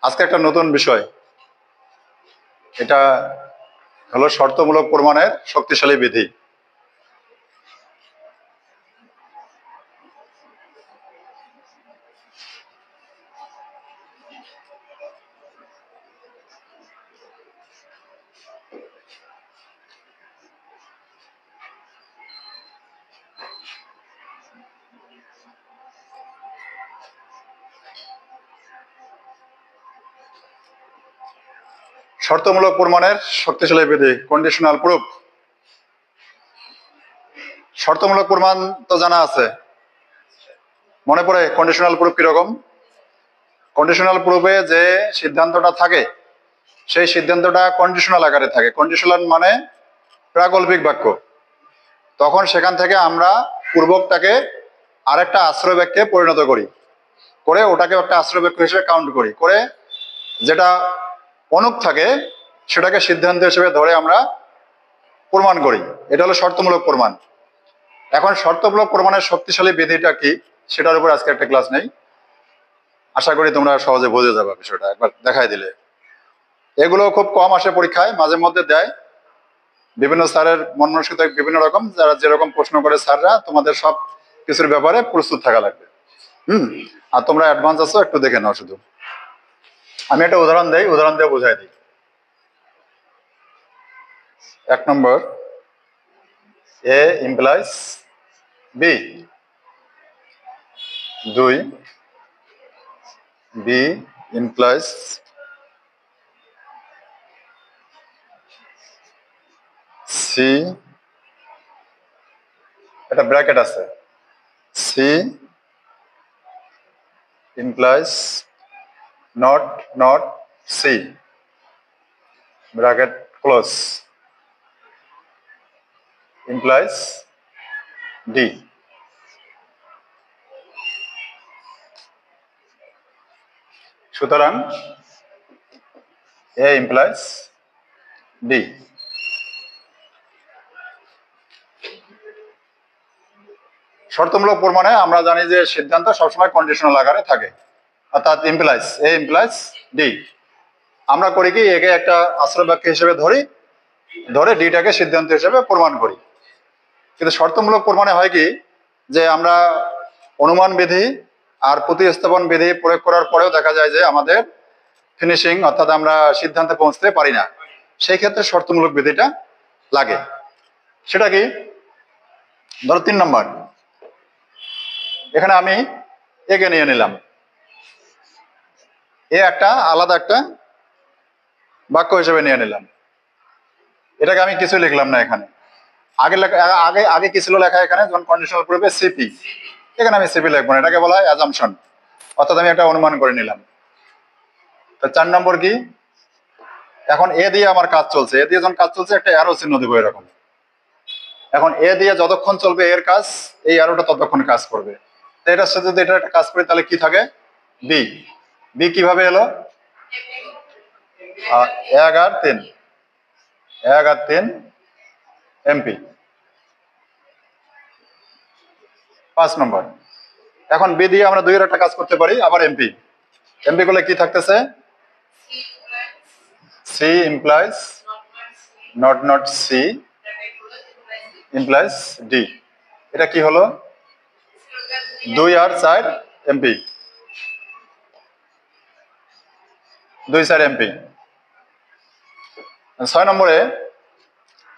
আজকে একটা নতুন বিষয়, এটা হলো শর্তমূলক প্রমাণের শক্তিশালী বিধি। শর্তমূলক প্রমাণের শক্তিশালী বিধি, কন্ডিশনাল প্রুফ। শর্তমূলক প্রমাণ তো জানা আছে, মনে পড়ে কন্ডিশনাল প্রুফ কিরকম? কন্ডিশনাল প্রুফে যে সিদ্ধান্তটা থাকে সেই সিদ্ধান্তটা কন্ডিশনাল আকারে থাকে। কন্ডিশনাল মানে প্রাকল্পিক বাক্য। তখন সেখান থেকে আমরা পূর্বকটাকে আরেকটা আশ্রয় বাক্যে পরিণত করি, করে ওটাকে একটা আশ্রয় বাক্য হিসেবে কাউন্ট করি, করে যেটা অনুক থাকে সেটাকে সিদ্ধান্ত হিসেবে ধরে আমরা প্রমাণ করি। এটা হলো শর্তমূলক প্রমাণ। এখন শর্তমূলক প্রমাণের শক্তিশালী বিধিটা কি সেটার উপর আজকে একটা ক্লাস নেই। আশা করি তোমরা সহজে বুঝে যাবে বিষয়টা একবার দেখাই দিলে। এগুলো খুব কম আসে পরীক্ষায়, মাঝে মধ্যে দেয় বিভিন্ন স্যারের মন মানসিকতা বিভিন্ন রকম, যারা যেরকম প্রশ্ন করে স্যাররা, তোমাদের সব কিছুর ব্যাপারে প্রস্তুত থাকা লাগবে। আর তোমরা অ্যাডভান্স আছো, একটু দেখে নাও। শুধু আমি একটা উদাহরণ দেই, উদাহরণ দিয়ে বোঝাই দিই। 1 number, A implies B. 2, B implies C, একটা ব্র্যাকেট আছে, C implies not C, bracket close, implies D. সুতরাং এ ইমপ্লাইজ ডি। শর্তমূলক প্রমাণে আমরা জানি যে সিদ্ধান্ত সবসময় কন্ডিশনাল আকারে থাকে, অর্থাৎ ইমপ্লাইজ এ ইমপ্লাইজ ডি। আমরা করি কি, একে একটা আশ্রয় বাক্য হিসেবে ধরে ডিটাকে সিদ্ধান্ত হিসেবে প্রমাণ করি। কিন্তু শর্তমূলক প্রমাণে হয় কি, যে আমরা অনুমান বিধি আর প্রতিস্থাপন বিধি প্রয়োগ করার পরেও দেখা যায় যে আমাদের ফিনিশিং, অর্থাৎ আমরা সিদ্ধান্তে পৌঁছতে পারি না। সেই ক্ষেত্রে শর্তমূলক বিধিটা লাগে। সেটা কি? ধরো 3 নম্বর, এখানে আমি একে নিয়ে নিলাম, এ একটা আলাদা একটা বাক্য হিসেবে নিয়ে নিলাম। এটাকে আমি কিছু লিখলাম না এখানে। আগে কি ছিল লেখা এখানে, যখন কন্ডিশনাল প্রুফে সিপি, এখানে আমি সিপি লিখবো না, এটাকে বলা হয় অ্যাজাম্পশন, অর্থাৎ আমি একটা অনুমান করে নিলাম। তো 4 নম্বর কি, এখন এ দিয়ে আমার কাজ চলছে, এ দিয়ে যখন কাজ চলছে একটা অ্যারো চিহ্ন দেবো এরকম। এখন এ দিয়ে যতক্ষণ চলবে এর কাজ, এই অ্যারোটা ততক্ষণ কাজ করবে। তো এটার সাথে যদি এটা একটা কাজ করি তাহলে কি থাকে, বি। বি কিভাবে এলো? 1 আর 3 এমপি। 5 নম্বর, এখন বি দিয়ে আমরা 2 এর একটা কাজ করতে পারি, আবার এমপি। এমপি করলে কি থাকতেছে, C implies not C implies D. এটা কি হলো, 2 আর 4 এমপি, 2 4 এমপি। 6 নম্বরে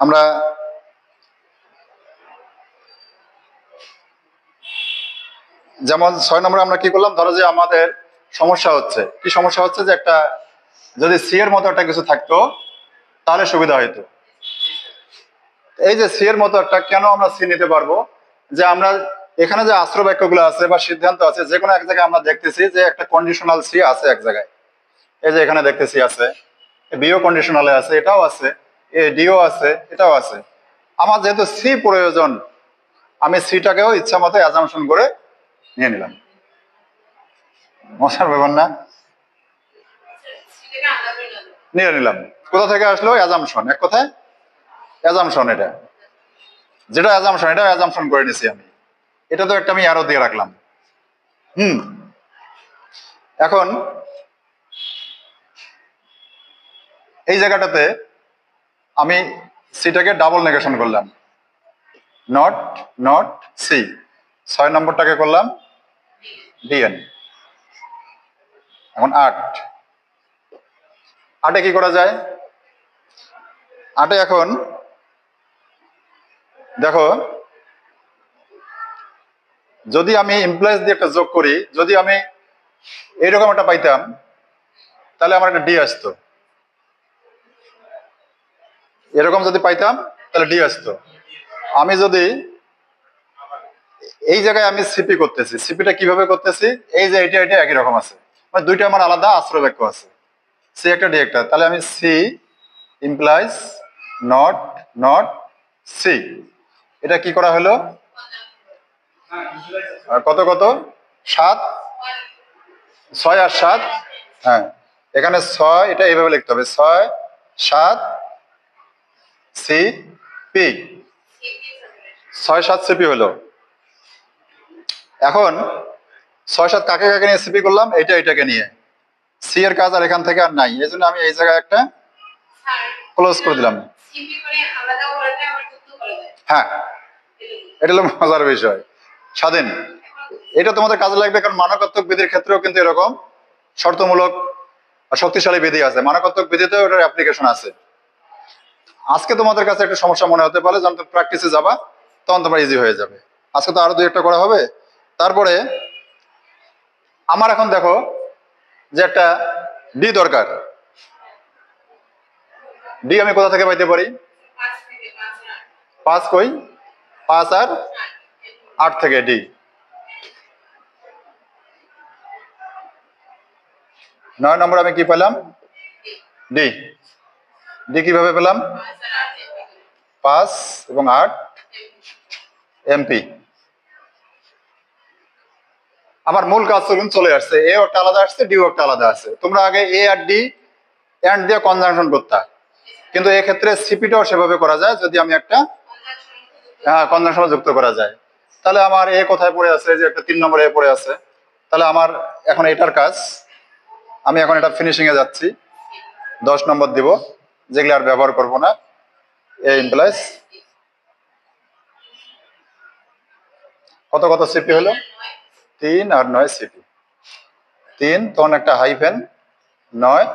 আমরা যেমন 6 নম্বরে আমরা কি করলাম, ধরো যে আমাদের সমস্যা হচ্ছে, কি সমস্যা হচ্ছে, যে একটা যদি সি এর মতো একটা কিছু থাকতো তাহলে সুবিধা হইতো। এই যে সি এর মতো একটা, কেন আমরা সি নিতে পারবো, যে আমরা এখানে যে আশ্রয় বাক্যগুলো আছে বা সিদ্ধান্ত আছে, যে কোনো এক জায়গায় আমরা দেখতেছি যে একটা কন্ডিশনাল সি আছে এক জায়গায়। এই যে এখানে দেখতেছি আছে, বিও কন্ডিশনালে আছে, এটাও আছে, এ ডিও আছে, এটাও আছে। আমার যেহেতু সি প্রয়োজন, আমি সিটাকেও ইচ্ছা মতো অ্যাজাম্পশন করে নিয়ে নিলাম। মশার ব্যাপার না, নিয়ে নিলাম। কোথা থেকে আসলো? অ্যাজাম্পশন। এক কথায় অ্যাজাম্পশন, এটা যেটা অ্যাজাম্পশন, এটা অ্যাজাম্পশন করে নিছি আমি। এটা তো একটা আমি অ্যারো দিয়ে রাখলাম। এখন এই জায়গাটাতে আমি সিটাকে ডাবল নেগেশন করলাম, নট নট সি। 6 নম্বরটাকে করলাম ডিএন। এখন 8 কি করা যায়? 8 এখন দেখো, যদি আমি ইমপ্লয়েজ দিয়ে একটা যোগ করি, যদি আমি এইরকম একটা পাইতাম তাহলে আমার একটা ডি আসতো। এরকম যদি পাইতাম তাহলে ডি আসতো। আমি যদি এই জায়গায় আমি সিপি করতেছি, সিপিটা কিভাবে করতেছি, এই যে এটা এটা একই রকম আছে, মানে দুইটা আমার আলাদা আশ্রয় বাক্য আছে, সি একটা ডি একটা। তাহলে আমি C implies not not C, এটা কি করা হলো? কত কত 7, 6 আর 7, হ্যাঁ এখানে 6, এটা এইভাবে লিখতে হবে, 6 7 সি পি, 6 7 সিপি হলো। এখন 6 7 কাকে কাকে নিয়ে সিপি করলাম? এটা এটাকে নিয়ে। সি এর কাজ আর এখান থেকে আর নাই, এই জন্য আমি এই জায়গায় একটা ক্লোজ করে দিলাম। হ্যাঁ, এটা হলো মজার বিষয়, স্বাধীন। এটা তোমাদের কাজে লাগবে, কারণ মানকাত্মক বিধির ক্ষেত্রেও কিন্তু এরকম শর্তমূলক শক্তিশালী বিধি আছে, মানকাত্মক বিধিতেও এটার অ্যাপ্লিকেশন আছে। আজকে তোমাদের কাছে একটা সমস্যা মনে হতে পারে, যখন তুমি প্র্যাকটিসে যাবা তখন তোমার ইজি হয়ে যাবে। আজকে তো আরো 2-1টা করা হবে। তারপরে আমার এখন দেখো যে একটা ডি দরকার। ডি আমি কোথা থেকে পাইতে পারি? 5 কই? 5 আর 8 থেকে ডি। 9 নম্বর আমি কি পেলাম? ডি। ডি কিভাবে পেলাম? 5 এবং 8 এমপি। আমার মূল কাজ চলে আসছে, এ একটা আলাদা আসছে, ডিও একটা আলাদা আছে। তোমরা আগে এ আর ডি এন্ড দিয়ে কনজাংশন করতা, কিন্তু এক্ষেত্রে সিপিটাও সেভাবে করা যায়, যদি আমি একটা কনজাংশন যুক্ত করা যায়। তাহলে আমার এ কোথায় পড়ে আছে? যে একটা 3 নম্বরে এ পড়ে আছে। তাহলে আমার এখন এটার কাজ, আমি এখন এটা ফিনিশিং এ যাচ্ছি, 10 নম্বর দিব, যেগুলো আর ব্যবহার করব না। এ ইমপ্লাইজ কত কত সিপি হলো? 3 আর 9 সিপি। 3 তখন একটা হাইফেন, 9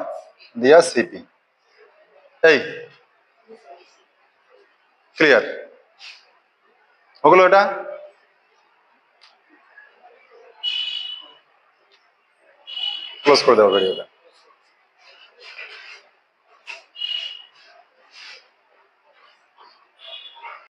দিয়া সিপি। এই ক্লিয়ার হলো? এটা ক্লোজ করে দেওয়া ভিডিওটা।